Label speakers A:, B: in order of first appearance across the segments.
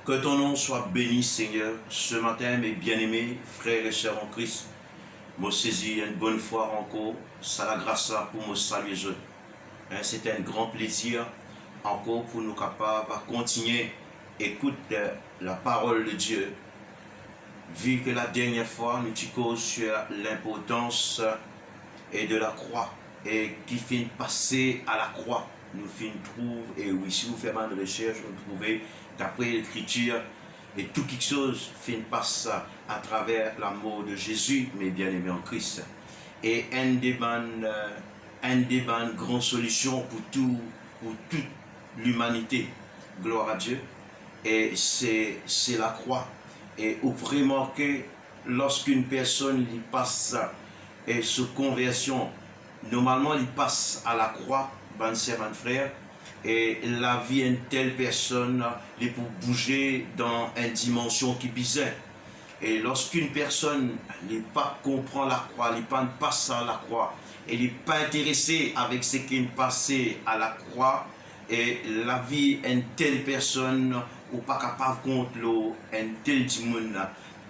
A: Que ton nom soit béni, Seigneur, ce matin, mes bien-aimés, frères et sœurs en Christ. Me saisir une bonne fois encore, ça la grâce pour me saluer. C'était un grand plaisir encore pour nous capables de continuer à écouter la parole de Dieu. Vu que la dernière fois, nous avons sur l'importance de la croix et qui finit passer à la croix. Nous finissons trouver, et oui, si vous faites mal de recherche, vous trouvez d'après l'écriture, et tout quelque chose finit passer à travers la mort de Jésus, mais bien aimé en Christ. Et un des grandes solutions pour toute l'humanité, gloire à Dieu, et c'est la croix. Et vous pouvez remarquer, lorsqu'une personne y passe et se conversion, normalement il passe à la croix, bonne sœur, bon frère, et la vie d'une telle personne est pour bouger dans une dimension qui bizarre. Et lorsqu'une personne n'est pas comprend la croix, n'est pas passe à la croix, elle n'est pas intéressée avec ce qui est passé à la croix, et la vie d'une telle personne ou pas capable contre un tel monde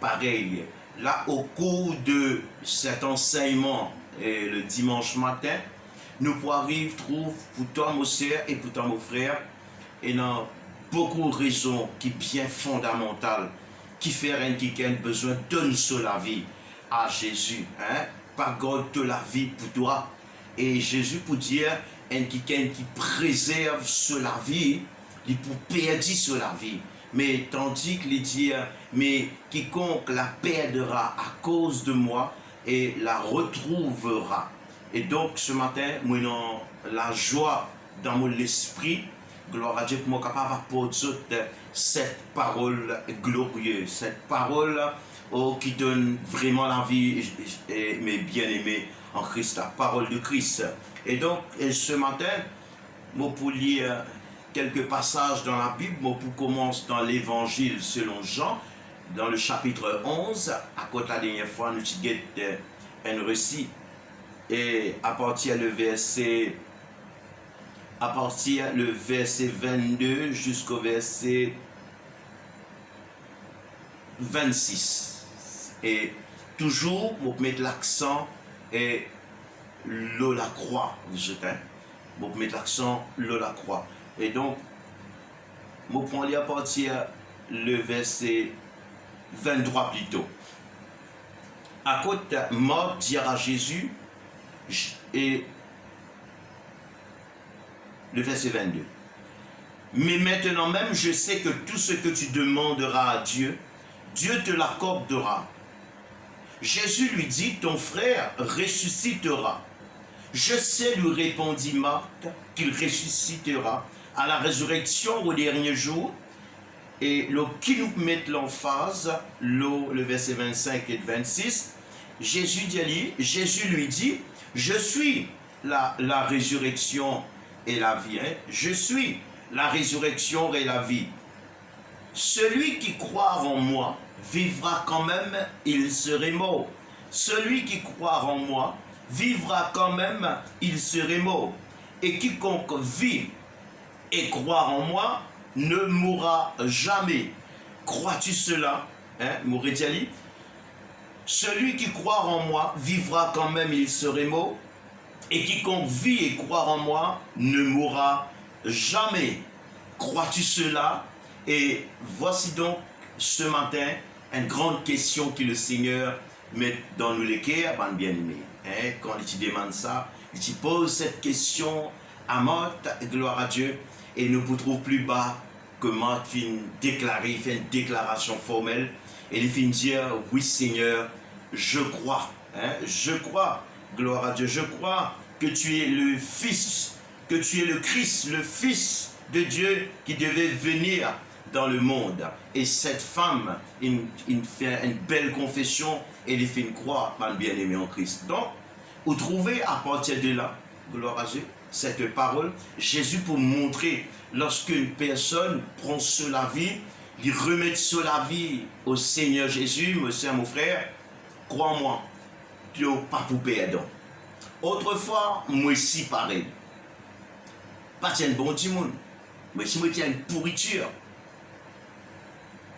A: pareil. Là, au cours de cet enseignement le dimanche matin, nous pouvons arriver trouver pour toi, mon soeur, et pour toi, mon frère, et dans beaucoup de raisons qui sont bien fondamentales, qui font qui a besoin de nous la vie à Jésus. Pas God de la vie pour toi. Et Jésus pour dire, qui préserve la vie, il pour perdre sur la vie. Mais tandis qu'il dit, mais quiconque la perdra à cause de moi et la retrouvera. Et donc ce matin, moi dans la joie dans mon esprit, gloire à Dieu, pour moi capable d'apporter cette parole glorieuse, cette parole qui donne vraiment la vie, mes bien-aimés en Christ, la parole de Christ. Et donc ce matin, moi pour lire quelques passages dans la Bible, moi pour commencer dans l'évangile selon Jean, dans le chapitre 11, à côté la dernière fois, nous avons un récit, et à partir le verset 22 jusqu'au verset 26. Et toujours, pour mettre l'accent et la croix, pour mettre l'accent la croix. Et donc, je prends à partir le verset 23 plutôt. À côté, Marc dira à Jésus, et le verset 22. Mais maintenant même, je sais que tout ce que tu demanderas à Dieu, Dieu te l'accordera. Jésus lui dit, ton frère ressuscitera. Je sais, lui répondit Marc, qu'il ressuscitera à la résurrection au dernier jour. Et qui nous met l'emphase, le verset 25 et 26, Jésus lui dit, je suis la résurrection et la vie. Je suis la résurrection et la vie. Celui qui croit en moi vivra quand même, il serait mort. Celui qui croit en moi vivra quand même, il serait mort. Et quiconque vit et croit en moi ne mourra jamais. Crois-tu cela? Mouridjali. Celui qui croit en moi vivra quand même, il serait mort. Et quiconque vit et croit en moi ne mourra jamais. Crois-tu cela? Et voici donc ce matin une grande question que le Seigneur met dans nous les cœurs, bien aimés. Quand il demande ça, il pose cette question à Marthe, gloire à Dieu, et ne vous trouve plus bas que Marthe fait une déclaration formelle, et il finit dire, oui Seigneur, je crois, je crois, gloire à Dieu, je crois que tu es le Fils, que tu es le Christ, le Fils de Dieu qui devait venir dans le monde. Et cette femme, il fait une belle confession et il fait une croix, bien-aimé en Christ. Donc, vous trouvez à partir de là, gloire à Dieu, cette parole, Jésus pour montrer, lorsqu'une personne prend sur la vie, il remet sur la vie au Seigneur Jésus, monsieur, mon frère, crois-moi, tu n'as pas pour perdre. Autrefois, moi aussi pareil. Pas tiens bon petit monde, mais si moi tiens une pourriture.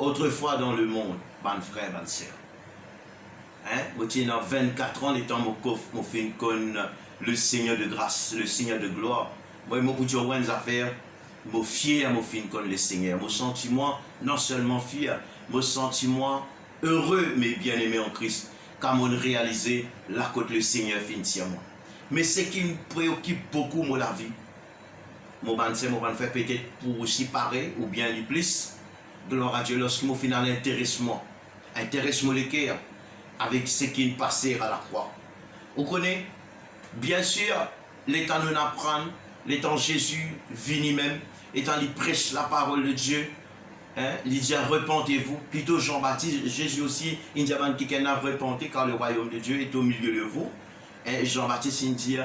A: autrefois dans le monde, mon frère, mon sœur. Hein? Moi, j'ai 24 ans, étant mon fin con le Seigneur de grâce, le Seigneur de gloire. Moi, mon petit ouin affaires, mon fier, mon fin con le Seigneur. Mon sentiment, non seulement fier, mon sentiment heureux, mais bien-aimé en Christ, car mon réalisé la côte le Seigneur fin moi. Mais ce qui me préoccupe beaucoup, moi, la vie, mon ban fait peut-être pour aussi pareil, ou bien du plus, gloire à Dieu, lorsque mon final intéressement le cœur avec ce qui est passé à la croix. Vous connaissez, bien sûr, l'état nous apprend, l'état Jésus vini même, étant il prêche la parole de Dieu, hein, il dit repentez-vous, plutôt Jean-Baptiste, Jésus aussi, il dit à qui n'a repenté car le royaume de Dieu est au milieu de vous. Et Jean-Baptiste il dit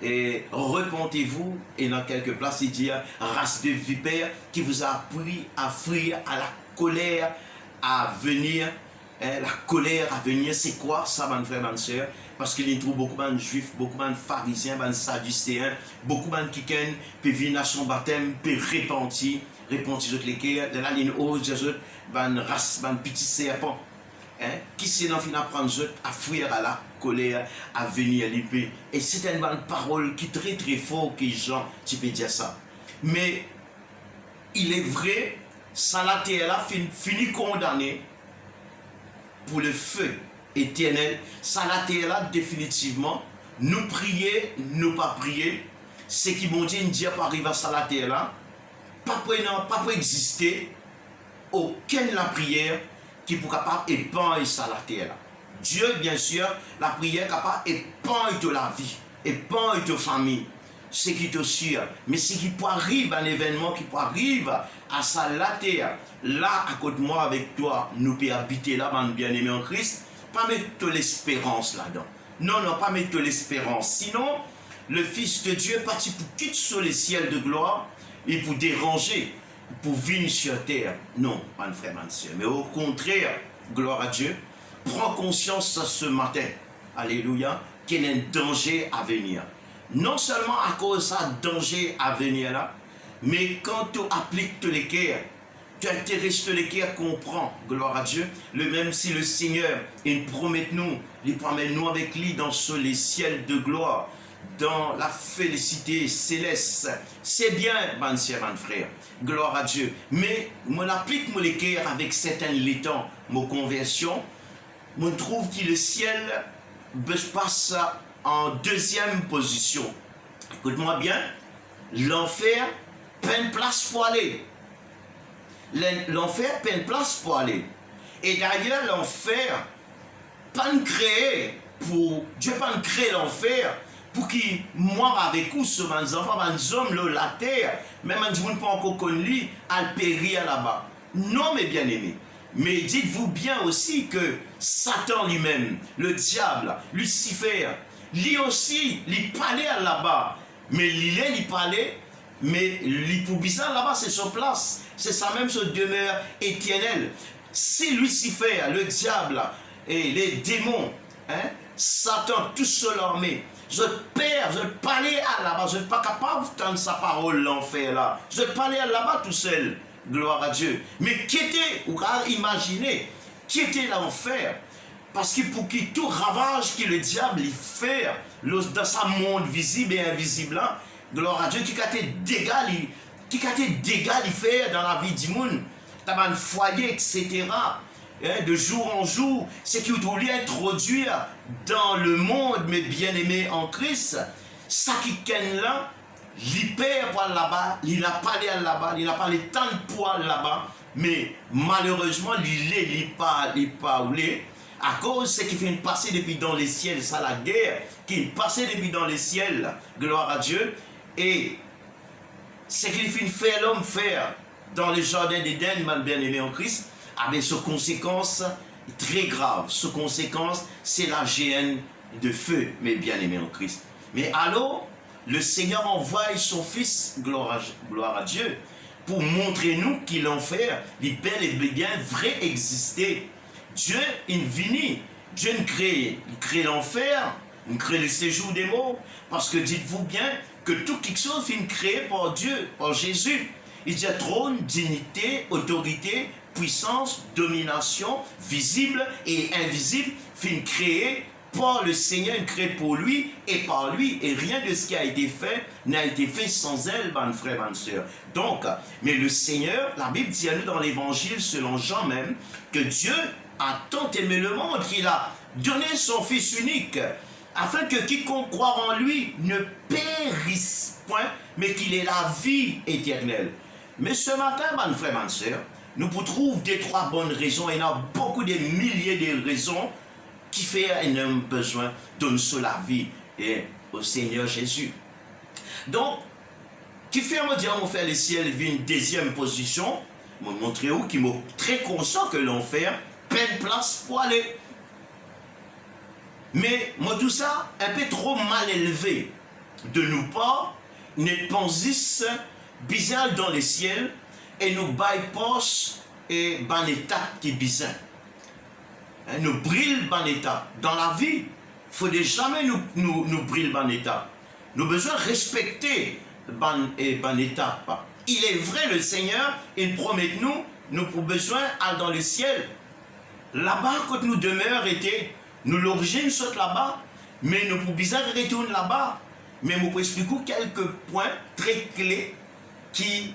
A: et repentez-vous, et dans quelques places il dit race de vipères qui vous a appris à fuir à la colère à venir. La colère à venir, c'est quoi ça, mon frère, ma soeur? Parce qu'il y trouve beaucoup de juifs, beaucoup de pharisiens, de sadducéens, beaucoup de qui peuvent venir à son baptême, peuvent repentir les cœurs, de la ligne haute, une race, un petit serpent. Qui s'est dans fin apprendre à fuir à la colère, à venir à l'épée. Et c'est une bonne parole qui est très très fort que Jean, tu peux dire ça. Mais il est vrai, ça la terre là fini condamné pour le feu éternel. Ça la terre là définitivement. Nous prier, nous pas prier. Ce qui m'ont dit, Dieu pas arriver à ça la terre là. Pas pour exister. Aucune la prière qui pour capable épargner ça la terre là. Dieu, bien sûr, la prière capable épargner de la vie, épargner de famille, ce qui te sûr. Mais ce qui peut arriver, un événement qui peut arriver à ça la terre, là, à côté de moi, avec toi, nous pouvons habiter là, mon bien-aimé en Christ, pas mettre l'espérance là-dedans. Non, non, pas mettre l'espérance. Sinon, le Fils de Dieu est parti pour quitter sur les ciels de gloire et pour déranger, pour venir sur terre. Non, mon frère, mon soeur. Mais au contraire, gloire à Dieu, prends conscience ce matin, alléluia, qu'il y a un danger à venir. Non seulement à cause de ce danger à venir là, mais quand tu appliques les cœurs, tu intéresses les cœurs, comprends, gloire à Dieu, le même si le Seigneur, il promet nous avec lui dans les ciels de gloire, dans la félicité céleste. C'est bien, mon soeur, mon frère, gloire à Dieu. Mais on applique les cœurs avec certains l'étang, mon conversion, on trouve que le ciel passe en deuxième position. Écoute-moi bien, l'enfer peine place pour aller. L'enfer peine place pour aller. Et d'ailleurs, l'enfer, pas créé pour Dieu, pas créé l'enfer pour qu'il moire avec nous sur mes enfants, mes hommes, la terre, même si vous ne pas encore connu, à périr là-bas. Non, mes bien-aimés. Mais dites-vous bien aussi que Satan lui-même, le diable, Lucifer, lui aussi, il parlait là-bas. Mais il parlait, mais l'hypobisant là-bas, c'est sur place. C'est ça même, ce demeure éternelle. Si Lucifer, le diable et les démons, hein, Satan, tout seul armé, je perds, je parlais là-bas, je ne suis pas capable d'entendre sa parole, l'enfer là. Je parlais là-bas tout seul. Gloire à Dieu. Mais qui était, ou imaginer, qui était l'enfer? Parce que pour qui tout ravage que le diable il fait dans sa monde visible et invisible, là, gloire à Dieu, qui a des dégâts, il fait dans la vie du monde, dans un foyer, etc. De jour en jour, c'est qu'il doit introduire dans le monde, mes bien-aimés en Christ, ça qui ken là, il perd pour là-bas, il n'a pas l'air là-bas, il n'a pas les temps de poil là-bas, mais malheureusement, il n'est pas roulé. À cause de ce qui fait passer depuis dans les ciels, ça la guerre, qui passait depuis dans les ciels, gloire à Dieu, et ce qu'il fait faire l'homme faire dans le jardin d'Éden, mal bien-aimé en Christ, avec ses conséquences très graves. Ses conséquences, c'est la géhenne de feu, mes bien-aimés en Christ. Mais alors, le Seigneur envoie son Fils, gloire à Dieu, pour montrer nous qu'il l'enfer, il bel et bien vrai exister. Dieu, il vient, Dieu crée l'enfer, il crée le séjour des morts, parce que dites-vous bien que tout quelque chose est créé par Dieu, par Jésus. Il dit trône, dignité, autorité, puissance, domination, visible et invisible, fin créé par le Seigneur, créé pour lui et par lui. Et rien de ce qui a été fait n'a été fait sans elle, mon frère, ma soeur. Donc, mais le Seigneur, la Bible dit à nous dans l'évangile, selon Jean même, que Dieu a tant aimé le monde qu'il a donné son Fils unique, afin que quiconque croit en lui ne périsse point, mais qu'il ait la vie éternelle. Mais ce matin, mon frère, ma soeur, nous pouvons trouver des trois bonnes raisons, et il y a beaucoup de milliers de raisons qui fait un homme besoin d'une seule vie et au Seigneur Jésus. Donc, qui fait me dire, mon frère, le ciel vit une deuxième position, me montrer où, qui m'a très conscient que l'enfer peine place pour aller. Mais moi tout ça, un peu trop mal élevé de nous pas, nous pensons bizarre dans le ciel et nous bypass et ban étape qui bizarre. Nous brille ban étape. Dans la vie, il faut jamais nous brille ban étape. Nous avons besoin de respecter ban étape. Il est vrai, le Seigneur, il promet nous avons besoin d'aller dans le ciel. Là-bas, quand nous demeurons, nous l'origine saute là-bas, mais nous pouvons bizarre retourner là-bas. Mais je vous expliquer quelques points très clés qui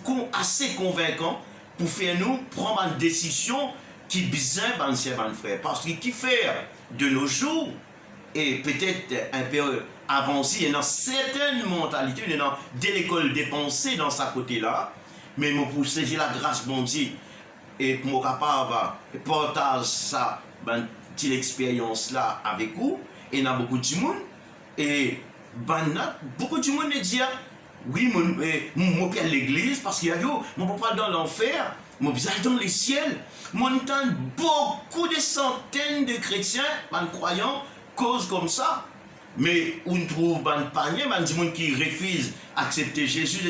A: sont assez convaincants pour faire nous prendre une décision qui bizarre, mon frère. Parce que qui fait de nos jours, et peut-être un peu avancé, il y a certaines mentalités, il y a de l'école des pensées dans sa côté-là, mais pour saisir la grâce bon Dieu et pour capable de partager ça, petite expérience là avec vous, et il y a beaucoup de monde, et beaucoup de monde dit, oui, mon père l'église, parce qu'il y a mon papa dans l'enfer, mon père dans les ciels, mon entend beaucoup de centaines de chrétiens, croyants, cause comme ça. Mais on trouve un panier, des gens qui refusent d'accepter Jésus,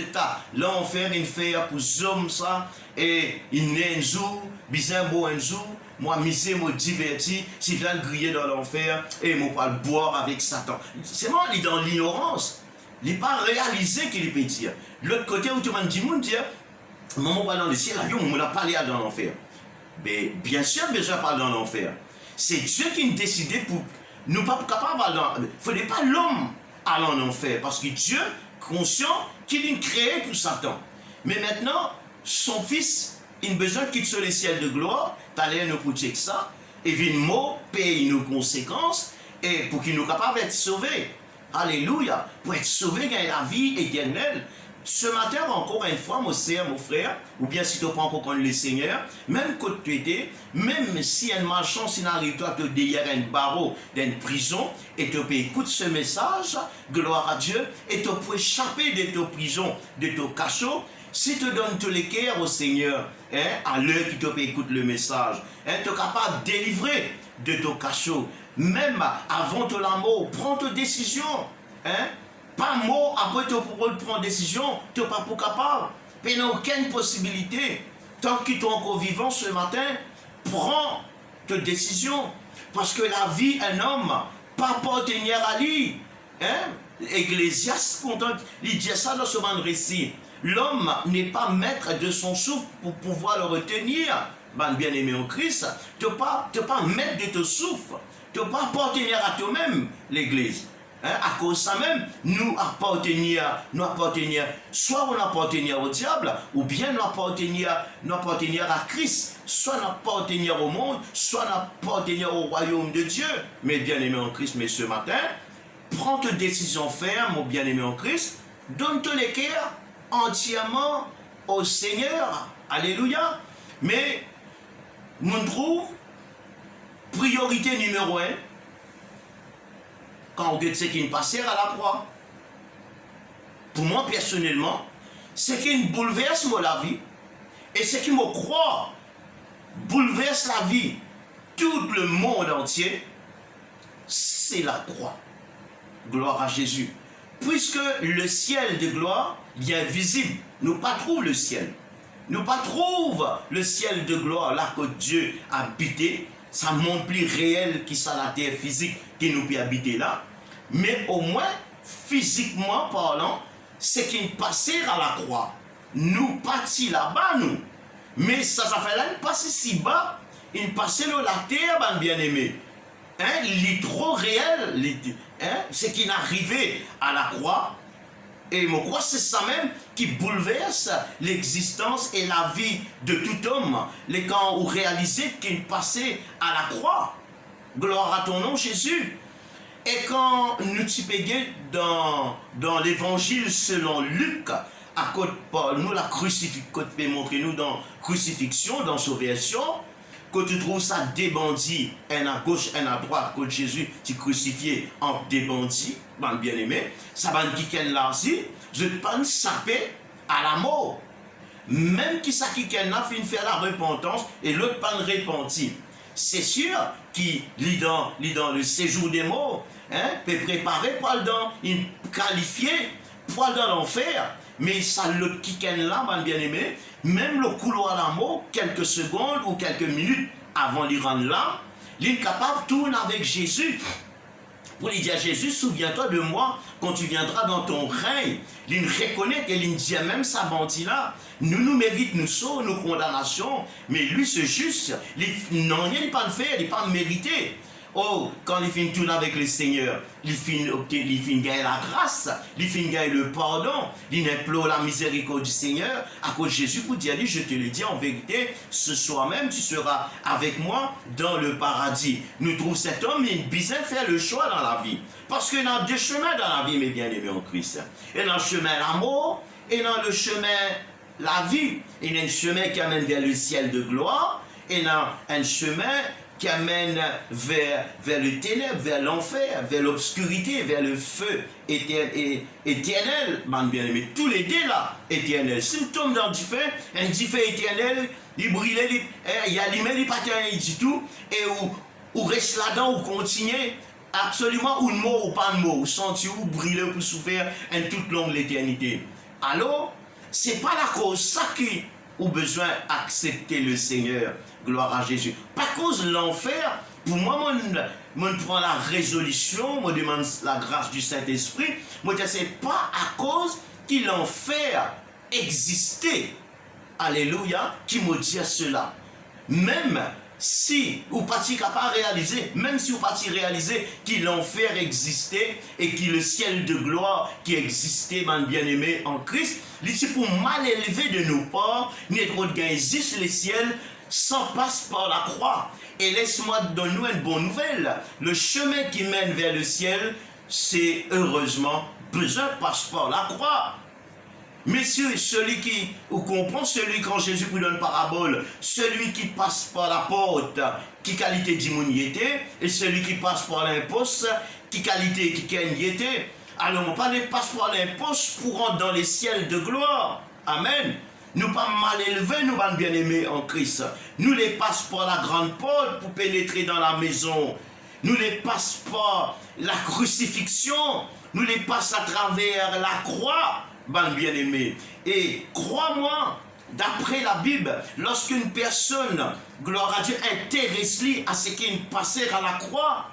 A: l'enfer, il fait pour les hommes ça, et il naît un jour, bizarre un jour, moi, misé, moi, diverti, si je viens griller dans l'enfer, et moi, pas le boire avec Satan. C'est moi, il est dans l'ignorance. Il n'est pas réalisé qu'il peut dire. L'autre côté, où tout le monde dit, maman va dans le ciel, on n'a pas allé dans l'enfer. Mais bien sûr, besoin de parler dans l'enfer. C'est Dieu qui nous décidé pour nous pas capables d'aller dans. Il ne faudrait pas l'homme aller en enfer, parce que Dieu, conscient qu'il est créé pour Satan. Mais maintenant, son fils, il a besoin qu'il quitte sur les ciels de gloire, d'aller nous protéger ça, et vient mot, paye nos conséquences, et pour qu'il nous capable d'être sauvés. Alléluia. Pour être sauvé, gagner la vie éternelle. Ce matin, encore une fois, mon sœur, mon frère, ou bien si tu n'as pas encore connu le Seigneur, même quand tu étais, même si un malchance il arrive toi te derrière un barreau d'une prison, et tu peux écouter ce message, gloire à Dieu, et tu peux échapper de ta prison, de ton cachot, si tu donnes tous les cœurs au Seigneur, à l'heure qui te peut écouter le message, tu es capable de délivrer de ton cachot, même avant ton amour, prends ta décision, pas mot après tu pourras prendre décision, tu n'es pas pour capable, mais il n'y a aucune possibilité, tant que tu es encore vivant ce matin, prends ta décision, parce que la vie, un homme, pas appartenir à lui, Ecclésiaste, il dit ça dans ce récit. L'homme n'est pas maître de son souffle pour pouvoir le retenir. Bien-aimé en Christ, tu n'es pas maître de ton souffle. Tu n'es pas appartenir à toi-même, l'Église. À cause de ça même, nous appartenir, soit on appartenir au diable, ou bien nous appartenir à Christ, soit nous appartenir au monde, soit nous appartenir au royaume de Dieu. Mais bien-aimé en Christ, mais ce matin, prends ta décision ferme, mon bien-aimé en Christ, donne-toi les cœurs entièrement au Seigneur. Alléluia. Mais, on trouve, priorité numéro 1, quand on regarde ce qui passe à la croix. Pour moi, personnellement, ce qui bouleverse la vie, et ce qui me croit, bouleverse la vie, tout le monde entier, c'est la croix. Gloire à Jésus. Puisque le ciel de gloire, il est visible. Nous pas trouve le ciel. Nous pas trouve le ciel de gloire là que Dieu a habité. Ça montre plus réel qui ça la terre physique qui nous peut habiter là. Mais au moins, physiquement parlant, c'est qu'il passait à la croix. nous partis là-bas, nous. Mais ça fait là, il passe si bas, il passe là la terre, ben bien-aimé. Hein, il est trop réel, ce qui est arrivé à la croix. Et je crois que c'est ça même qui bouleverse l'existence et la vie de tout homme. Les quand on réalise qu'il passait à la croix. Gloire à ton nom, Jésus. Et quand nous typons dans l'évangile selon Luc, à côté Paul, nous la crucifixion, montrer nous dans crucifixion, dans sa version, quand tu trouves ça des bandits, un à gauche, un à droite, quand Jésus t'est crucifié entre des bandits, ben bien aimé, ça va qui là aussi, je ne pas saper à la mort. Même qui ça qui là fait faire la repentance et l'autre pas repenti. C'est sûr qu'il lit dans le séjour des morts, hein, peut préparer pour il qualifié pour dans l'enfer. Mais ça l'autre qui là, ben bien aimé, même le couloir à la mort, quelques secondes ou quelques minutes avant d'y rendre là, il est capable de tourner avec Jésus. Pour lui dire à Jésus, souviens-toi de moi quand tu viendras dans ton règne. Il reconnaît qu'il dit même ça bandit là. Nous méritons, nous sommes, nos condamnations. Mais lui, c'est juste. Il n'est pas fait, il n'est pas mérité. Oh, quand il finit tout avec le Seigneur, il finit gagner la grâce, il finit gagner le pardon, il implore la miséricorde du Seigneur. À cause de Jésus, pour dire, je te le dis en vérité, ce soir même, tu seras avec moi dans le paradis. Nous trouvons cet homme, il bien faire le choix dans la vie. Parce qu'il y a deux chemins dans la vie, mes bien-aimés en Christ. Il y a le chemin l'amour, et dans le chemin la vie. Il y a un chemin qui amène vers le ciel de gloire, et il y a un chemin qui amène vers le ténèbre, vers l'enfer, vers l'obscurité, vers le feu éternel, bien aimé. Tous les deux là, éternels. Si nous tombons dans du feu, un du feu éternel, il brûle, il y a l'image, il n'y a pas du tout, et ou reste là-dedans, ou continue, absolument, ou mort ou pas de mort, ou sentir, ou brûler, ou souffrir, en toute longue l'éternité. Alors, c'est pas la cause, ça qui a besoin d'accepter le Seigneur. Gloire à Jésus. Par cause de l'enfer, pour moi, je prends la résolution, je demande la grâce du Saint-Esprit. Moi, je ne sais pas à cause que l'enfer existait. Alléluia, qui me dit cela. Même si vous pas capable de réaliser, même si vous pas réaliser que l'enfer existait et que le ciel de gloire qui existait, mon bien-aimé en Christ, c'est pour mal élever de nos parts, n'est trop de existe le ciel, sans passe par la croix. Et laisse-moi donner une bonne nouvelle. Le chemin qui mène vers le ciel, c'est heureusement besoin passe par la croix. Messieurs, celui qui, vous comprenez, celui quand Jésus vous donne une parabole, celui qui passe par la porte, qui qualité d'immunité, et celui qui passe par l'imposte, qui qualité qui était. Alors, on ne passe par l'imposte pour rentrer dans les ciels de gloire. Amen. Nous pas mal élevés, nous pas bien aimés en Christ. Nous les passe par la grande porte pour pénétrer dans la maison. Nous les passe par la crucifixion. Nous les passe à travers la croix, bien aimés. Et crois-moi, d'après la Bible, lorsqu'une personne, gloire à Dieu, intéresse-lui à ce qu'il passe à la croix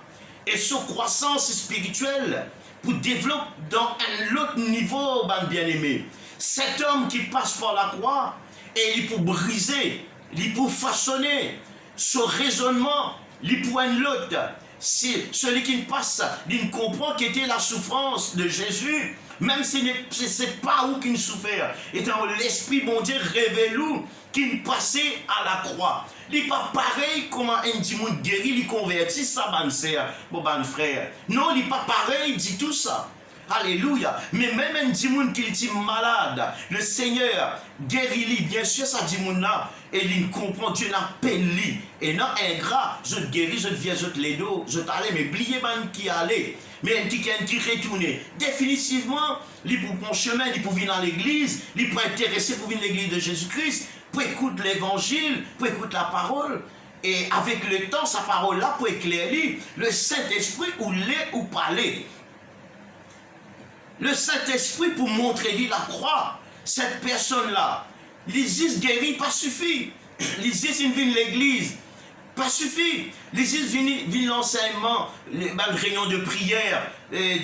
A: et sa croissance spirituelle pour développer dans un autre niveau, bien aimé. Cet homme qui passe par la croix, et il peut briser, il peut façonner son raisonnement, il peut un l'autre. C'est celui qui passe, il comprend qu'était la souffrance de Jésus, même si ce n'est pas où qu'il souffert. Et dans l'Esprit, bon Dieu, révèle-nous qu'il passait à la croix. Il n'est pas pareil comme un démon guéri, il convertit sa bonne sœur, mon bon frère. Non, il n'est pas pareil, il dit tout ça. Alléluia. Mais même un démon qui est malade, le Seigneur guérit-lui. Bien sûr, ça démon là, et il comprend, Dieu l'appelle lui. Et non, ingrat, je te guéris, je te viens, je te l'aide, je t'allais, mais oubliez même qui allait. Mais un qui retourne. Définitivement, il peut prendre chemin, il peut venir dans l'église, il peut intéresser pour venir dans l'église de Jésus-Christ, pour écouter l'évangile, pour écouter la parole. Et avec le temps, sa parole là, pour éclairer le Saint-Esprit ou l'est ou parler. Le Saint-Esprit pour montrer lui la croix, cette personne-là, l'Isis guérit pas suffit. L'Isis vient de l'église, Pas suffit. Les îles l'enseignement, les réunions de prière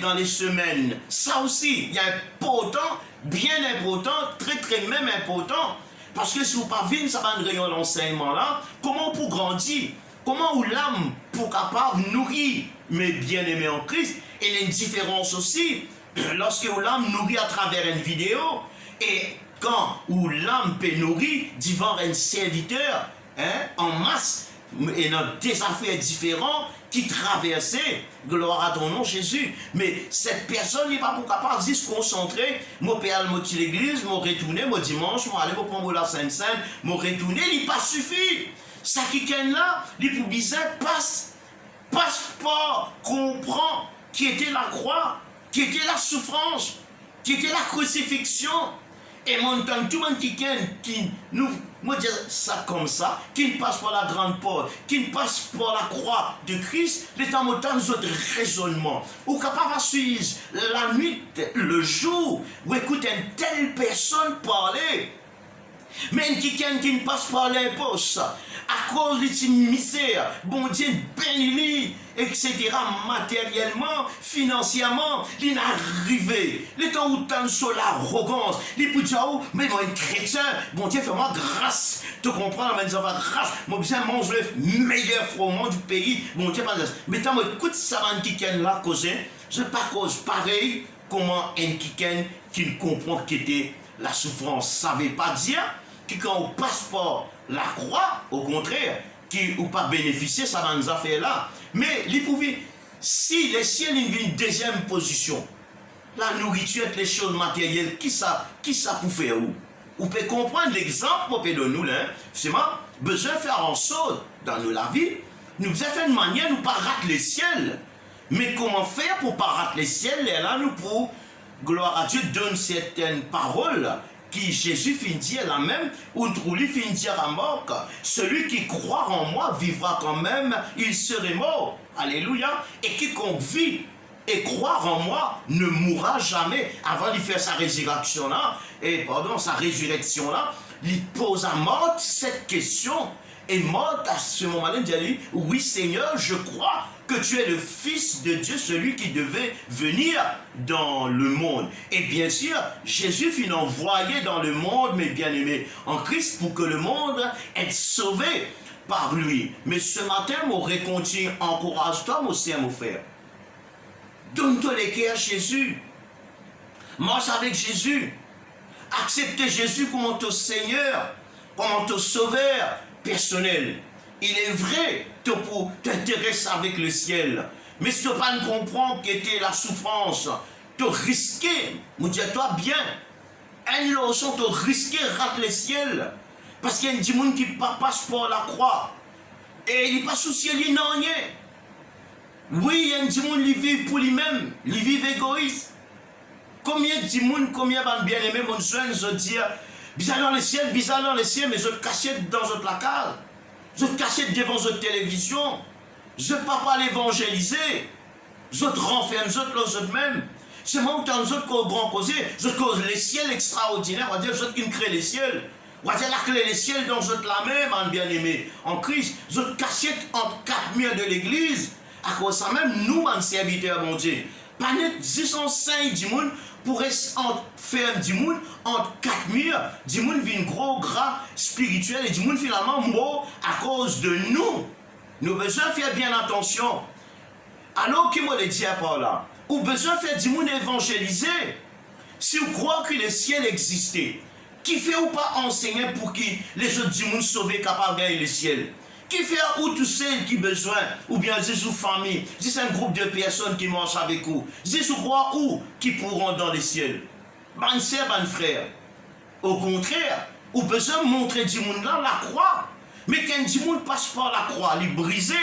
A: dans les semaines. Ça aussi, il y a important, bien important, très très même important. Parce que si vous pas venir ça va une réunion d'enseignement là, comment pour grandir? Comment ou l'âme pour capable nourrir mes bien-aimés en Christ? Et il y a une différence aussi lorsque l'âme nourrit à travers une vidéo et quand où l'âme peut nourrir devant un serviteur en masse et dans des affaires différentes qui traversaient, gloire à ton nom Jésus. Mais cette personne n'est pas pour capable de se concentrer, moi peux aller à l'église, moi retourner, moi dimanche, moi aller prendre la Sainte-Sainte, moi retourner, il n'est pas suffit. Ça qui est là, il pour bizarre passe pas comprend qui était la croix, qui était la souffrance, qui était la crucifixion. Et mon temps, tout le monde qui nous, moi dire ça comme ça, qui ne passe pas la grande porte, qui ne passe pas la croix de Christ, les temps autant d'autres raisonnements, ou capable de suivre la nuit, le jour, ou écouter une telle personne parler, mais qui ne passe pas l'imposte, à cause de misère, bon Dieu béni, etc., matériellement, financièrement, il est arrivé. Les temps où tu as sur l'arrogance, les peut dire, oh, mais moi, un chrétien, bon Dieu, fais-moi grâce. Tu comprends, mais ça va grâce. Moi, bien manger le meilleur froment du pays, bon Dieu, mais tu écoute ça, un kiken là, cousin, je pas cause pareil, comment un kiken qui ne comprend qu'était la souffrance. Ça ne veut pas dire que quand on passe par la croix, au contraire, qui ou pas bénéficier, ça va nous a fait là. Mais les pouvait, si les ciels ont une deuxième position, la nourriture, les choses matérielles, qui ça pour faire où? Vous pouvez comprendre l'exemple, vous pouvez donner nous là, c'est moi, besoin de faire en sorte dans nous la vie, nous faisons faire une manière, nous pas rater les ciels. Mais comment faire pour pas rater les ciels? Et là, nous pour, gloire à Dieu, donne certaines paroles qui Jésus finit dire la même, ou Trouli finit dire à mort, celui qui croit en moi vivra quand même, il serait mort. Alléluia. Et quiconque vit et croire en moi ne mourra jamais. Avant de faire sa résurrection là, sa résurrection là, il pose à mort cette question. Et mort à ce moment-là, il dit, oui Seigneur, je crois que tu es le Fils de Dieu, celui qui devait venir dans le monde. Et bien sûr, Jésus fut envoyé dans le monde, mes bien-aimés, en Christ, pour que le monde être sauvé par lui. Mais ce matin, mon réconti, encourage-toi, mon sœur, mon frère. Donne-toi les cœurs à Jésus. Marche avec Jésus. Acceptez Jésus comme ton Seigneur, comme ton Sauveur personnel. Il est vrai que pour t'intéresser avec le ciel, mais si tu ne pas comprendre qu'était la souffrance, tu risquais, me dis-toi bien, un leçon, tu risquais rate le ciel, parce qu'il y a des gens qui passent par la croix, et il n'est pas soucié, il n'en rien. Oui, il y a des gens qui vivent pour lui-même, ils vivent égoïstes. Combien de gens, combien de bien-aimés, mon soin, je dis, bizarre dans le ciel, mais je te cachais dans votre placard. Je te cachais devant votre télévision. Je ne peux pas l'évangéliser. Je te renferme, je te lance même. C'est moi qui je te grand causé. Je te cause les ciels extraordinaires. On va dire, je qui me crée les ciels. On va dire la clé des ciels dont je te la même, en bien-aimé. En Christ, je te cachais entre quatre murs de l'église. À cause de ça même, nous, en serviteurs, mon Dieu. Pas net 605 du monde pour rester entre ferme du monde, entre quatre murs, du monde vit un gros gras spirituel et du monde finalement mort à cause de nous. Nous avons besoin de faire bien attention. Alors qui me le dit par là, ou besoin de faire du monde évangéliser. Si vous croyez que le ciel existait, qui fait ou pas enseigner pour que les autres du monde sauvés capables de gagner le ciel? Qui fait ou tous ceux qui ont besoin, ou bien c'est sous famille, si c'est un groupe de personnes qui marchent avec vous, si vous croyez où qui pourront dans le ciel? Bonne sœur, bonne frère. Au contraire, vous besoin de montrer du monde là la croix. Mais quand du monde passe par la croix, il est brisé.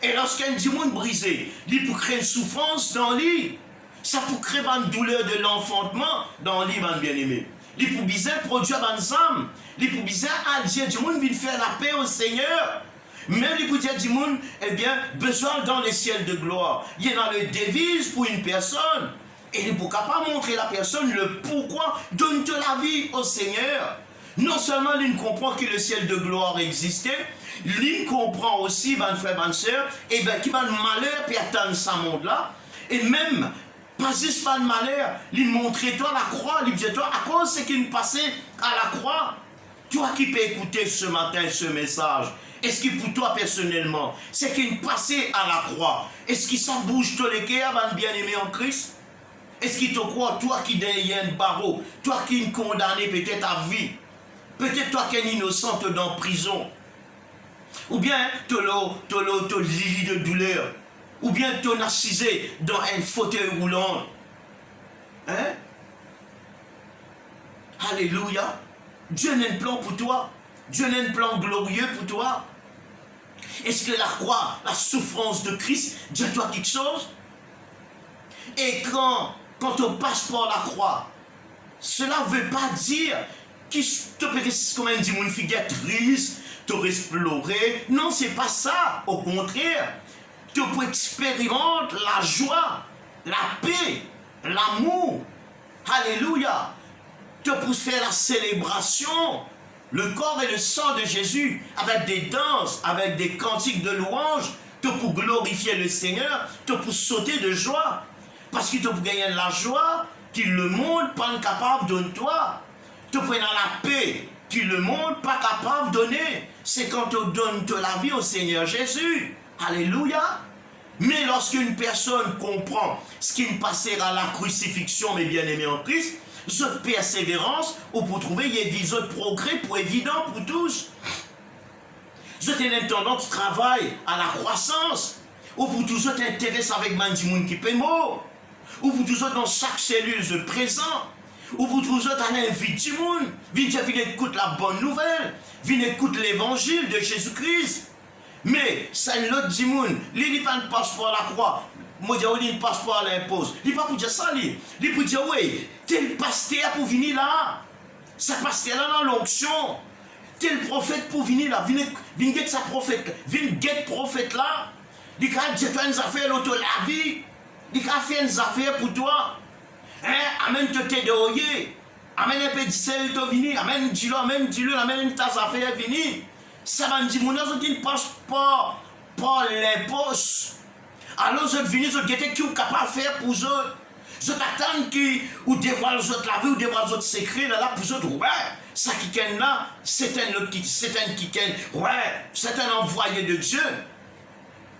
A: Et lorsqu'un du monde brisé, il peut créer une souffrance dans lui. Ça peut créer une douleur de l'enfantement dans lui, mon bien-aimé. Il peut bizarre produire une âme. Il peut bizarre à dire du monde vient faire la paix au Seigneur. Même les dire du monde, eh bien, besoin dans les ciels de gloire. Il y a le devise pour une personne. Et il ne peut pas montrer la personne le pourquoi. Donne-toi la vie au Seigneur. Non seulement l'une comprend que le ciel de gloire existait, l'une comprend aussi, ben frère, ben sœur, et ben qui va le malheur puis attendre ce monde-là, et même, pas juste pas de malheur, l'une montrer toi la croix, l'une dit toi, à cause c'est qu'il passait à la croix. Toi qui peux écouter ce matin ce message, est-ce que pour toi personnellement, c'est qu'il passait à la croix, est-ce qu'il s'en bouge tous les cœurs, ben bien-aimé en Christ? Est-ce qu'il te croit, toi qui derrière un barreau, toi qui es condamné peut-être à vie, peut-être toi qui es innocente dans prison, ou bien tu as lit de douleur, ou bien tu es assisé dans un fauteuil roulant. Hein? Alléluia. Dieu n'a un plan pour toi. Dieu n'a un plan glorieux pour toi. Est-ce que la croix, la souffrance de Christ, dit à toi quelque chose? Et quand on passe par la croix, cela ne veut pas dire que tu peux être comme un démon figure triste, tu peux explorer. Non, ce n'est pas ça. Au contraire, tu peux expérimenter la joie, la paix, l'amour. Alléluia. Tu peux faire la célébration, le corps et le sang de Jésus, avec des danses, avec des cantiques de louange. Tu peux glorifier le Seigneur, tu peux sauter de joie. Parce que tu peux gagner la joie que le monde n'est pas capable de donner toi. Tu peux avoir la paix que le monde n'est pas capable de donner. C'est quand tu donnes la vie au Seigneur Jésus. Alléluia. Mais lorsqu'une personne comprend ce qui passera à la crucifixion, mes bien-aimés en Christ, cette persévérance, ou pour trouver des autres progrès pour évident pour tous. Vous avez tendance de travail à la croissance, ou pour tous autres intéressent avec Mandimoun qui peut mort, ou pour tous autres dans chaque cellule de présent, ou pour tous autres à l'invite du monde, viens écouter la bonne nouvelle, viens écouter l'évangile de Jésus-Christ. Mais c'est l'autre du monde, il n'est pas un passeport à la croix. Moi, je dis un passeport à l'impose. Il n'est pas pour dire ça, il est pour dire, oui, tel pasteur pour venir là. Ça pasteur là dans l'onction. Tel prophète pour venir là. Viens get sa prophète. Viens get prophète là. Il a dit, tu as une affaire, l'auto la vie. Il a fait une affaire pour toi. Hein? Amène te t'aider. Amène un peu de sel, tu venir. Amène dis-le, amène ta affaire, venir. Ça m'a dit, mon autre il passe pas par l'impose. Alors, je viens, je guette qui est capable de faire pour eux. Je t'attends ou dévoile la vie, ou dévoile les secrets là pour eux. Ouais, ça qui est là, c'est un autre qui, c'est un qui est, ouais, c'est un envoyé de Dieu.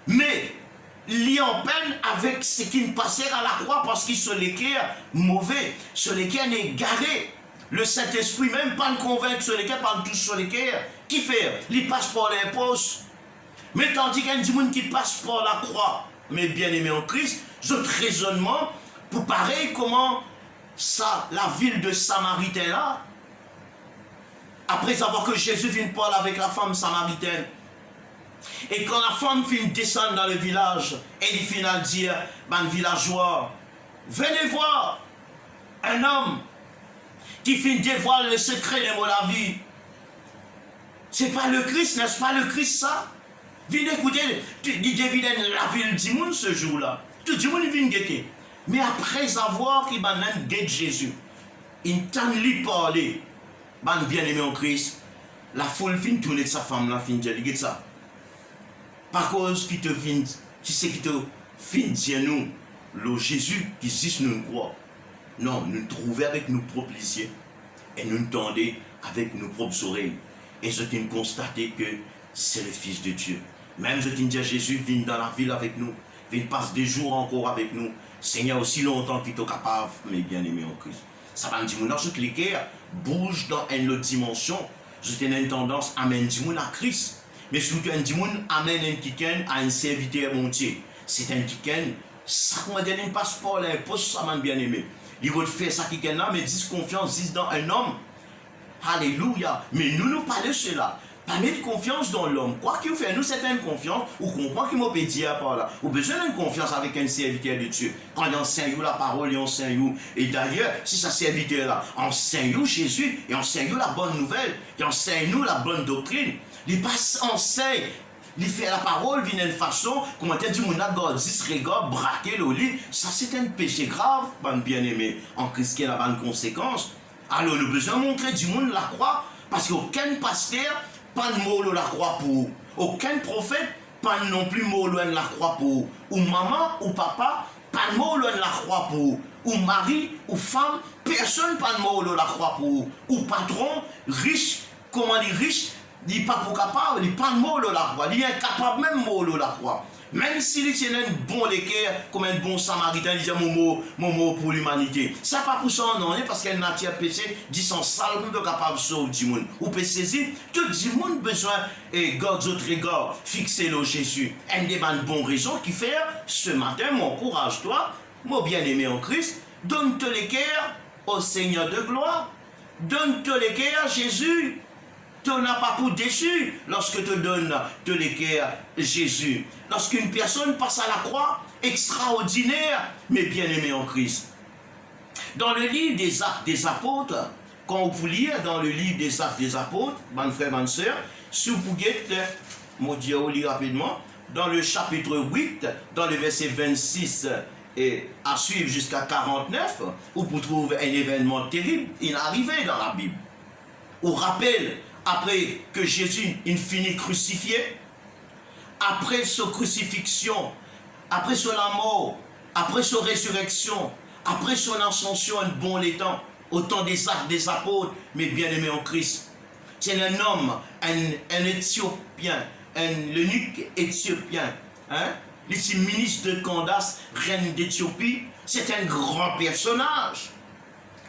A: Mais, il est en peine avec ce qui ne passait à la croix parce qu'il se l'équerre mauvais, se l'équerre égaré. Le Saint-Esprit, même pas le convaincre sur l'équerre, pas le touche sur l'équerre. Qui fait? Il passe par l'impose. Mais tandis qu'il y a un monde qui passe par la croix, mais bien aimé en Christ, notre raisonnement, pour pareil comment ça, la ville de Samaritaine là, après avoir que Jésus vient parler avec la femme samaritaine, et quand la femme vient descendre dans le village, et il finit à dire, ben villageois, venez voir un homme qui finit dévoile le secret de mon vie. C'est pas le Christ, n'est-ce pas le Christ ça? Viens écouter, il devine la ville du monde ce jour-là. Tout le monde vient guetter. Mais après avoir qu'il m'a guetté Jésus, il t'a lui parler, bien aimé en Christ, la foule fin tourner de sa femme, la fin dire, regarde ça. Par cause qui te vient, tu sais qui te fin dire nous, le Jésus qui dit nous ne croit. Non, nous trouvons avec nos propres yeux et nous tendons avec nos propres oreilles. Et je t'ai constaté que c'est le Fils de Dieu. Même je t'ai dit, Jésus vient dans la ville avec nous. Il passe des jours encore avec nous. Seigneur, aussi longtemps qu'il est capable, mais bien aimé en Christ. Ça va me dire, mon toute l'équerre bouge dans une autre dimension. Je t'ai une tendance à amener du monde à Christ. Mais surtout, un du monde amène un kiken à un serviteur montier. C'est un kiken, ça m'a donné un passeport, un poste, ça m'a bien aimé. Il va faire ça kiken là, mais 10 confiance, 10 dans un homme. Alléluia. Mais nous parlons de cela. Pas mettre confiance dans l'homme. Quoi qu'il fait, nous, c'est une confiance. Ou comprend qu'il m'a pédé par là. Ou besoin d'une confiance avec un serviteur de Dieu. Quand il enseigne la parole, il enseigne. Et d'ailleurs, si ce serviteur-là enseigne Jésus, il enseigne la bonne nouvelle, il enseigne nous la bonne doctrine. Il passe enseigne. Il fait la parole d'une façon, comment tu dis, mon agor, disregard, braquer le lit. Ça, c'est un péché grave, bien aimé. En Christ, qui a la bonne conséquence. Alors, nous avons besoin de montrer du monde la croix Parce qu'aucun pasteur, pas de mot la croix pour vous. Aucun prophète, pas non plus mot loin de la croix pour vous. Ou maman, ou papa, pas de mot loin de la croix pour vous. Ou mari, ou femme, personne pas de mot loin de la croix pour vous. Ou patron, riche, comment dire riche, il n'est pas pour capable, il n'est pas de mot loin de la croix. Il est incapable même mot loin de la croix. Même s'il tient un bon l'équerre, comme un bon samaritain, il dit mon mot pour l'humanité. Ça pas pour ça, non, parce qu'elle n'a pas péché, dit son sale, nous sommes capables de sauver du monde. Ou peut saisir, tout le monde besoin, et garde votre regard, fixer le Jésus. Un des bonnes raisons qui fait, ce matin, mon courage, toi, mon bien-aimé en Christ, donne-te l'équerre au Seigneur de gloire. Donne-te l'équerre à Jésus. Tu n'as pas pour déçu lorsque te donne de l'équerre Jésus. Lorsqu'une personne passe à la croix, extraordinaire, mais bien aimé en Christ. Dans le livre des Actes des Apôtres, quand vous lire dans le livre des Actes des Apôtres, mes frères, mes sœurs, si vous pouvez, mon Dieu, vous lire rapidement, dans le chapitre 8, dans le verset 26 et à suivre jusqu'à 49, où vous trouvez un événement terrible, inarrivé dans la Bible. On rappelle, après que Jésus il finit crucifié, après sa crucifixion, après son mort, après sa résurrection, après son ascension en bon les temps, au temps des Actes des Apôtres, mais bien aimé en Christ. C'est un homme, un Éthiopien, l'eunuque éthiopien, le ministre de Candace, reine d'Éthiopie, c'est un grand personnage.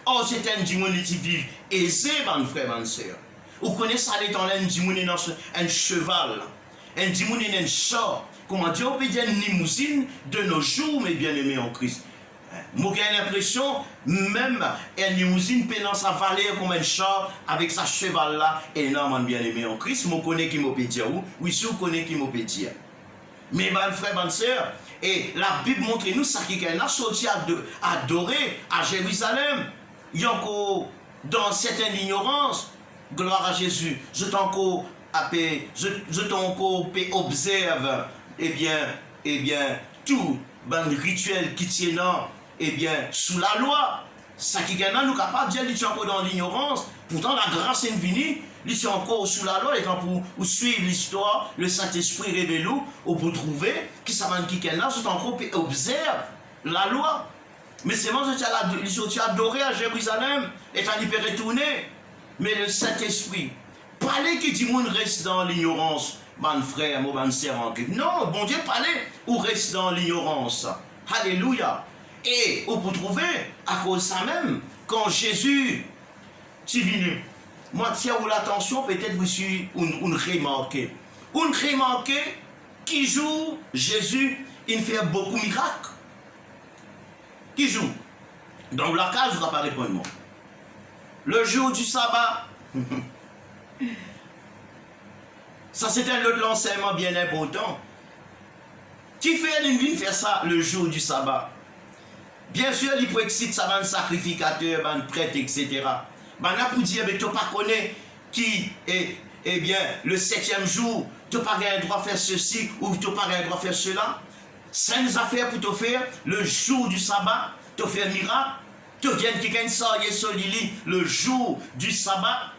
A: Oh, c'est un dimoni qui vit aisé, mon frère, mon soeur. Vous connaissez ça, dans un cheval, un dimoni, un char. Comment dire, on peut dire une limousine de nos jours, mes bien-aimés en Christ. Moi, j'ai l'impression, même une limousine peut dans sa vallée comme un char avec sa cheval là, énormément bien-aimé en Christ. Moi, je connais qui m'a dire où. Oui, si vous connaissez qui m'a dire. Mais, mon frère, mon soeur, et la Bible montre nous ça qui est sorti à adorer à Jérusalem. Il y a encore dans certaines ignorances, gloire à Jésus, je t'encore observe, eh bien, tout le rituel qui tient, sous la loi. Ça qui est nous capable de dire, il est encore dans l'ignorance, pourtant la grâce est venue, il est encore sous la loi, et quand vous suivez l'histoire, le Saint-Esprit révèle, ou pour trouver, qui s'appelle qui est là, je t'encore observe la loi. Mais c'est moi, je suis adoré à Jérusalem, et quand il peut retourner. Mais le Saint-Esprit, parlez que tout le monde reste dans l'ignorance, mon frère, mon sœur en Christ. Non, bon Dieu, parlez ou reste dans l'ignorance. Alléluia. Et vous pouvez trouver, à cause de ça même, quand Jésus est venu, moi, tiens, ou l'attention, peut-être vous suivez une remarqué. Une remarqué qui joue Jésus, il fait beaucoup de miracles. Qui joue? Dans la case, je ne vais pas répondre moi. Le jour du sabbat, ça c'est un autre enseignement bien important. Qui fait une vie faire ça le jour du sabbat? Bien sûr, il peut exciter ça, un sacrificateur, un prêtre, etc. Mais là, pour dire, mais tu n'as pas connaît qui est, eh bien, le 7e jour, tu n'as pas le droit de faire ceci ou tu n'as pas le droit de faire cela. 5 affaires pour te faire le jour du sabbat, te faire un miracle. Tu viens qui gagne ça, le jour du sabbat.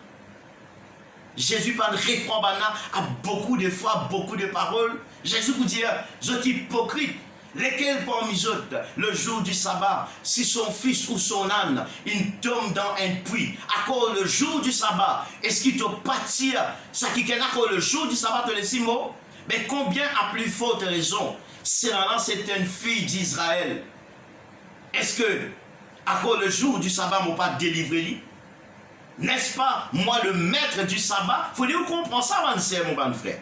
A: Jésus parle répond à beaucoup de fois, beaucoup de paroles. Jésus vous dit, je suis hypocrite. Lesquels parmi eux, le jour du sabbat, si son fils ou son âne, il tombe dans un puits, à cause le jour du sabbat, est-ce qu'il te pâtit, ça qui est à cause le jour du sabbat, te laisse mots? Mais combien à plus forte raison, c'est une fille d'Israël. Est-ce que, à cause le jour du sabbat, m'a pas délivré? N'est-ce pas, moi le maître du sabbat? Il faut dire qu'on comprend ça, mon bon frère.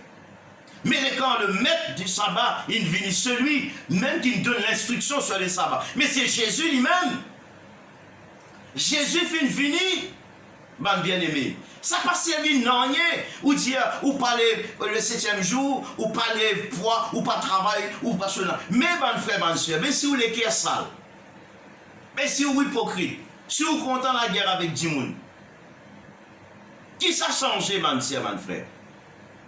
A: Mais quand le maître du sabbat, il vient celui même qui nous donne l'instruction sur le sabbat. Mais c'est Jésus lui-même. Jésus fait une venue, mon bien-aimé. Ça pas servi non rien, ou dire, ou parler le 7e jour, ou parler poids, ou pas travail, ou pas cela. Mais mon frère, mon soeur, mais si vous les cœurs sales, mais si vous hypocrite, si vous content la guerre avec Dimoun, qui ça a changé, mon soeur, mon frère?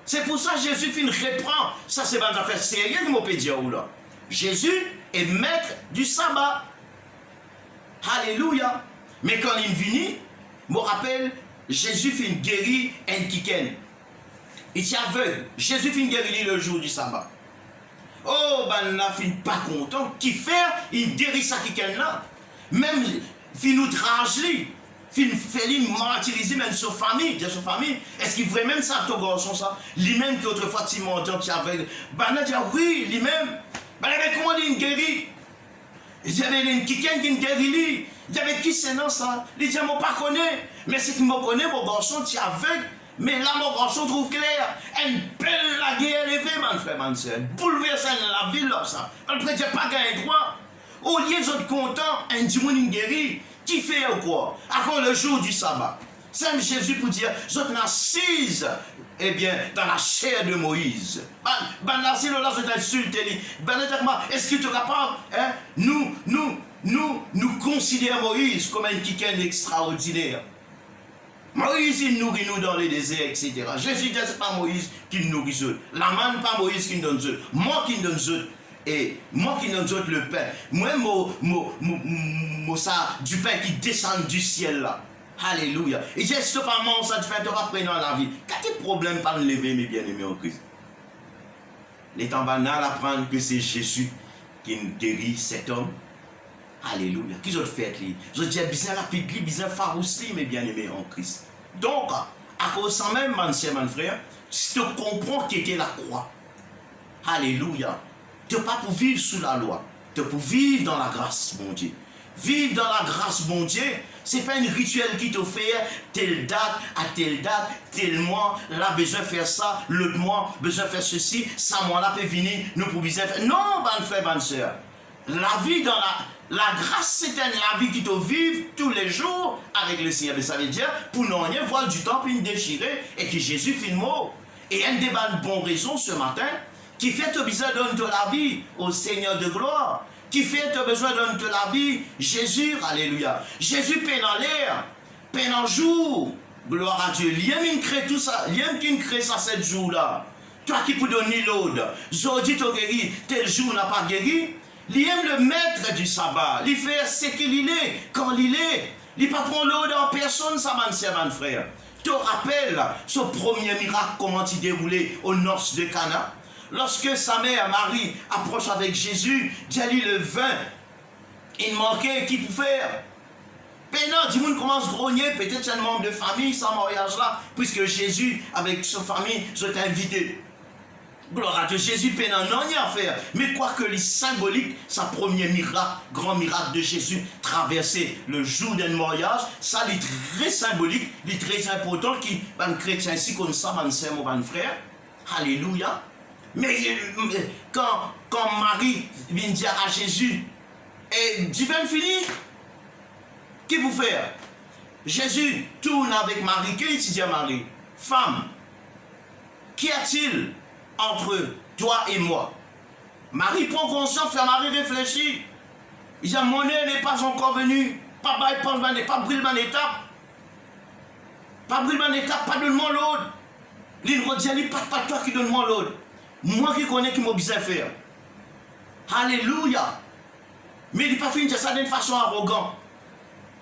A: C'est pour ça que Jésus fait une reprend. Ça, c'est une affaire sérieuse, je peux dire là. Jésus est maître du sabbat. Alléluia. Mais quand il vient, je me rappelle, Jésus fait une guérir un kiken. Il est aveugle. Jésus fait une guérir le jour du sabbat. Oh, ben là, fin pas content. Qui fait, il guérit ça kiken là. Même, fin outrage lui. Fin fait lui martyriser même sa famille. Sa famille. Est-ce qu'il ferait même ça, ton garçon, ça? Lui-même qui autrefois, il montant, qui est aveugle. Ben là, dit, oui, lui-même. Ben là, comment il guérit? Il y avait une kiken qui guérit lui. Il y avait qui c'est non ça? Il dit, moi pas connais. Mais c'est qu'il me connaît, mon garçon, tu es aveugle. Mais là, mon garçon trouve clair. Elle belle la guerre élevée, mon frère, mon soeur. Bouleversé la ville, là, ça. Elle ne peut pas gagner droit. Au lieu d'être content, un dimanche guéri. Qui fait ou quoi? Après le jour du sabbat. Saint Jésus pour dire, je suis assise, eh bien, dans la chair de Moïse. Ben là, si là, je t'insulte, est-ce que tu es capable, hein? Nous considérons Moïse comme un kiken extraordinaire. Moïse, il nourrit nous dans les déserts, etc. Jésus dit, ce n'est pas Moïse qui nous nourrit eux. La manne, pas Moïse qui nous donne eux. Moi qui nous donne eux. Et moi qui nous donne le pain. Moi, ça, du pain qui descend du ciel là. Alléluia. Et j'ai ce pas mon ça, tu fais, tu vas prendre dans la vie. Quel problème pas de lever, mes bien-aimés en Christ? Les temps banal apprendre que c'est Jésus qui guérit cet homme. Alléluia. Qui ont fait lui? Je dis bien rapide, bien farouche, mes bien-aimés en Christ. Donc, à cause de même, mon frère, si tu comprends qui était la croix. Alléluia. Tu n'es pas pour vivre sous la loi. Tu es pour vivre dans la grâce, mon Dieu. Vivre dans la grâce, mon Dieu, ce n'est pas un rituel qui te fait telle date, à telle date, tel mois, là, besoin de faire ça, l'autre mois, besoin de faire ceci, ça, mois, là, peut venir, nous pour besoin faire. Non, bonne frère, bonne soeur. La vie dans la grâce, c'est la vie qui te vive tous les jours avec le Seigneur. Mais ça veut dire, pour nous rien voir du temps, puis nous déchirer, et que Jésus fait le mot. Et un débat de bonne raison ce matin, qui fait te besoin de donner la vie au Seigneur de gloire, qui fait te besoin de donner la vie, Jésus, alléluia. Jésus peine en l'air, peine en jour, gloire à Dieu. L'homme qui crée tout ça, l'homme qui crée ça 7 jours-là. Toi qui peux donner l'autre, aujourd'hui tu guéri, tel jour n'a pas guéri. L'homme le maître du sabbat, il fait ce qu'il est, quand il est. Il ne pas prendre l'autre en personne, ça mon frère. Tu te rappelles ce premier miracle, comment il déroulait aux noces de Cana? Lorsque sa mère Marie approche avec Jésus, dit le vin, il manquait, qui peut faire? Maintenant, du monde commence à grogner, peut-être c'est un membre de famille, sans mariage là, puisque Jésus, avec sa famille, s'est invité. Gloire à Dieu, Jésus peine non rien à faire. Mais quoi que les symboliques, sa premier miracle, grand miracle de Jésus, traverser le jour d'un mariage, ça est très symbolique, est très important, qui un chrétien ici comme ça, mon sœur, mon frère. Alléluia. Mais quand Marie vient dire à Jésus, et divin fini, qu'est-ce que vous faites? Jésus tourne avec Marie, qu'est-ce qu'il dit à Marie? Femme, qu'y a-t-il entre toi et moi? Marie prend conscience, fait Marie réfléchit. Il dit, mon heure n'est pas encore venue. Pas brûler mon étape. Pas brûler mon étape, pas donne-moi l'autre. Il redit, pas toi qui donne-moi l'autre. Moi qui connais qui m'a besoin de faire. Alléluia. Mais il n'est pas fini de dire ça d'une façon arrogante.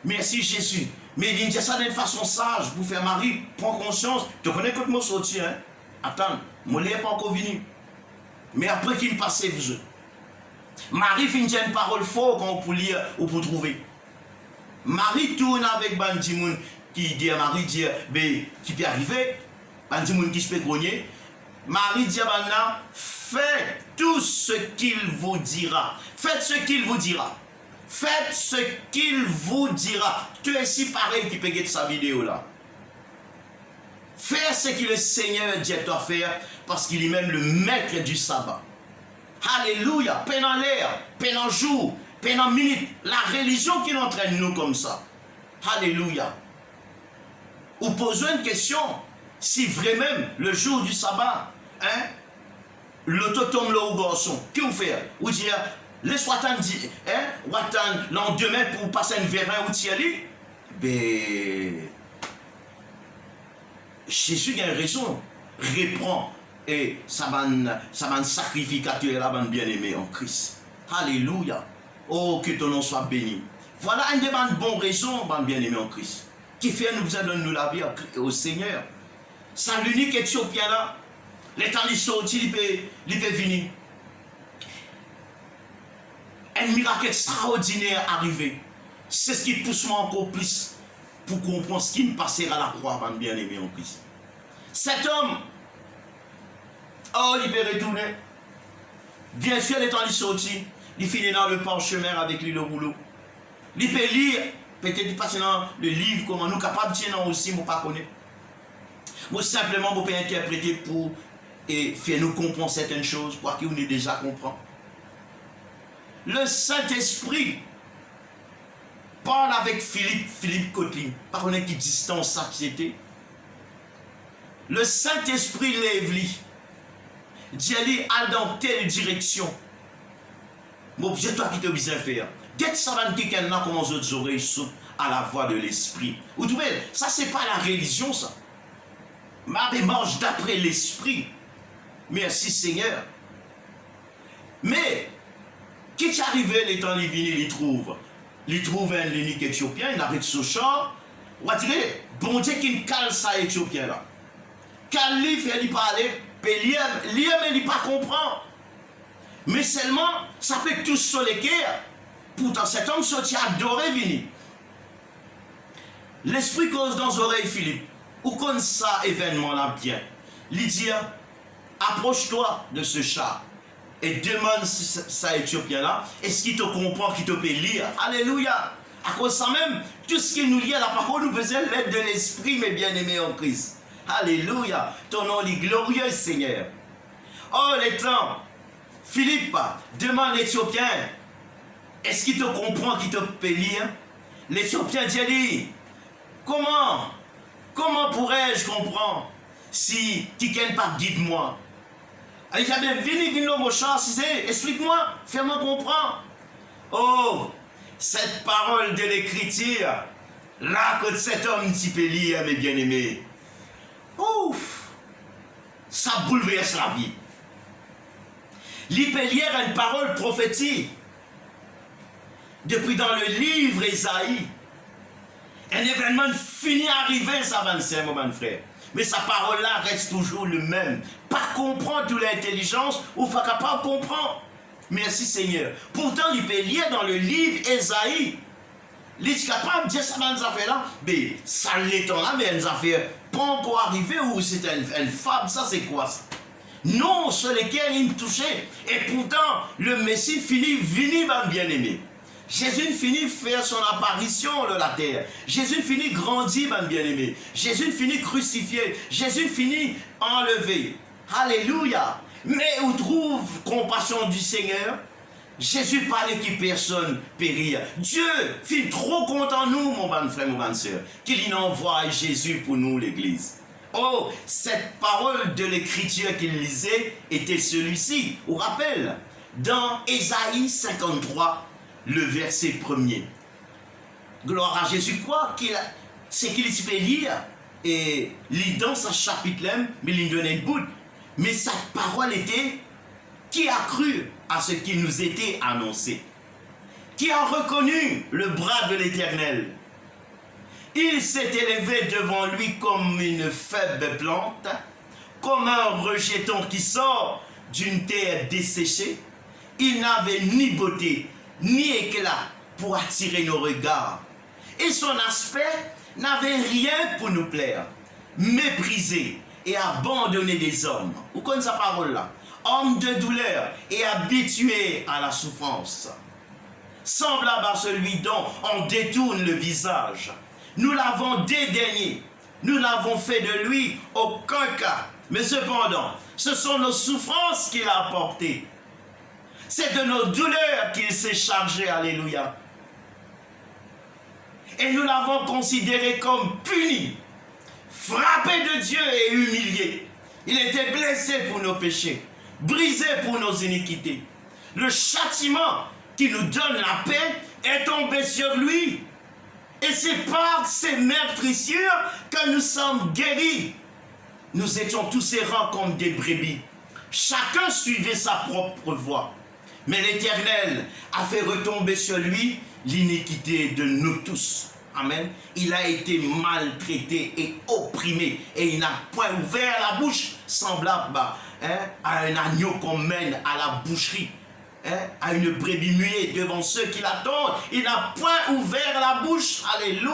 A: Merci Jésus. Mais il dit ça d'une façon sage pour faire Marie. Prends conscience. Tu connais quand je sorti, hein? Attends, mon lait n'est pas encore venu. Mais après qu'il passe, vous. Marie finit une parole forte quand on peut lire ou pour trouver. Marie tourne avec Bandimoun qui dit à Marie, qui peut arriver. Bandimoun qui se fait grogner. Marie dit à Banda, faites tout ce qu'il vous dira. Faites ce qu'il vous dira. Faites ce qu'il vous dira. Tu es si pareil qui peut guetter sa vidéo là. Faire ce que le Seigneur dit à toi faire, parce qu'il est même le maître du sabbat. Alléluia. Peine en l'air, peine en jour, peine en minute. La religion qui entraîne nous comme ça. Alléluia. Ou posez une question. Si vraiment, le jour du sabbat, hein, l'auto tombe là au garçon, qu'est-ce que vous faites? Vous dites, laisse-moi t'en dire, hein, l'endemain pour passer un verre ou t'y aller? Ben, Jésus a raison, reprend, et ça m'a sacrificateur là, bien-aimé en Christ. Alléluia. Oh, que ton nom soit béni. Voilà une des bonnes raisons, bien-aimé en Christ. qui fait nous besoin de nous la vie au Seigneur. C'est l'unique Éthiopien là. Les temps de sortir, il peut venir. Un miracle extraordinaire arrivé. C'est ce qui pousse moi encore plus pour comprendre ce qui me passera à la croix, mon bien-aimé en Christ. Cet homme, oh, il peut retourner. Bien sûr, les temps de sortir, il finit dans le parchemin avec lui le rouleau. Il peut lire, peut-être passer dans le livre, comment nous capables de dire aussi, moi pas connaître. Moi simplement, vous pouvez interpréter pour et faire nous comprendre certaines choses, pour qu'on ait déjà comprend. Le Saint-Esprit parle avec Philippe Cotlin, par contre qui distance ça qui était. Le Saint-Esprit lève-lui, dit-lui, à dans telle direction. Bon, c'est toi qui t'es obligé de faire. Dès ça va quelqu'un là, comment aux autres oreilles sautent à la voix de l'Esprit. Vous trouvez, ça c'est pas la religion ça. Ma marche d'après l'Esprit. Merci Seigneur. Mais, qui est arrivé les temps il trouve un unique Éthiopien, il arrête ce char. On va dire, bon Dieu qui me cale ça Éthiopien là. Quand il fait parler, il pas comprend. Mais seulement, ça peut tous sur les cœurs. Pourtant, cet homme sorti adoré venir. L'Esprit cause dans les oreilles Philippe. Où comme ça événement là bien. Il dit, approche-toi de ce chat et demande ça Éthiopien là. Est-ce qu'il te comprend, qu'il te peut lire? Alléluia. À cause de ça même, tout ce qui nous lie à la parole, nous besoin l'aide de l'Esprit, mes bien-aimés en Christ. Alléluia. Ton nom est glorieux, Seigneur. Oh, les temps. Philippe demande l'Éthiopien. Est-ce qu'il te comprend, qu'il te peut lire? L'Éthiopien dit, comment pourrais-je comprendre si quelqu'un pas guide-moi? Il dit, viens dans mon champ, explique-moi, fais-moi comprendre. Oh, cette parole de l'Écriture, là que cet homme qui peut lire, mes bien-aimés. Ouf, ça bouleverse la vie. L'hypélière a une parole prophétique. Depuis dans le livre Ésaïe, un événement fini arrivé, ça va ser, mon frère. Mais sa parole-là reste toujours le même. Pas comprendre toute l'intelligence ou pas capable de comprendre. Merci Seigneur. Pourtant, il peut lire dans le livre Ésaïe. Il est capable de dire ça dans les affaires-là. Mais ça l'est là, mais les affaires pas encore arrivé ou c'est une fable, ça c'est quoi ça? Non, sur lesquels il me touchait. Et pourtant, le Messie finit venir, bien-aimé. Jésus finit faire son apparition de la terre. Jésus finit grandir, mon bien-aimé. Jésus finit crucifié. Jésus finit enlevé. Alléluia. Mais où trouve compassion du Seigneur? Jésus parlait qui personne périr. Dieu fit trop content nous, mon bon frère, mon bonne soeur, qu'il envoie Jésus pour nous, l'Église. Oh, cette parole de l'Écriture qu'il lisait était celui-ci. On rappelle, dans Ésaïe 53, le verset 1er. Gloire à Jésus, quoi c'est qu'il peut lire et lit dans sa chapitre, mais il donnait une bout. Mais sa parole était qui a cru à ce qui nous était annoncé, qui a reconnu le bras de l'Éternel. Il s'est élevé devant lui comme une faible plante, comme un rejeton qui sort d'une terre desséchée. Il n'avait ni beauté, ni éclat pour attirer nos regards. Et son aspect n'avait rien pour nous plaire. Méprisé et abandonné des hommes. Vous connaissez sa parole là? Homme de douleur et habitué à la souffrance. Semblable à celui dont on détourne le visage. Nous l'avons dédaigné. Nous l'avons fait de lui aucun cas. Mais cependant, ce sont nos souffrances qu'il a apportées. C'est de nos douleurs qu'il s'est chargé, alléluia. Et nous l'avons considéré comme puni, frappé de Dieu et humilié. Il était blessé pour nos péchés, brisé pour nos iniquités. Le châtiment qui nous donne la paix est tombé sur lui. Et c'est par ses meurtrissures que nous sommes guéris. Nous étions tous errants comme des brebis. Chacun suivait sa propre voie. Mais l'Éternel a fait retomber sur lui l'iniquité de nous tous. Amen. Il a été maltraité et opprimé. Et il n'a point ouvert la bouche, semblable à un agneau qu'on mène à la boucherie. À une brebis muette devant ceux qui l'attendent. Il n'a point ouvert la bouche. Alléluia.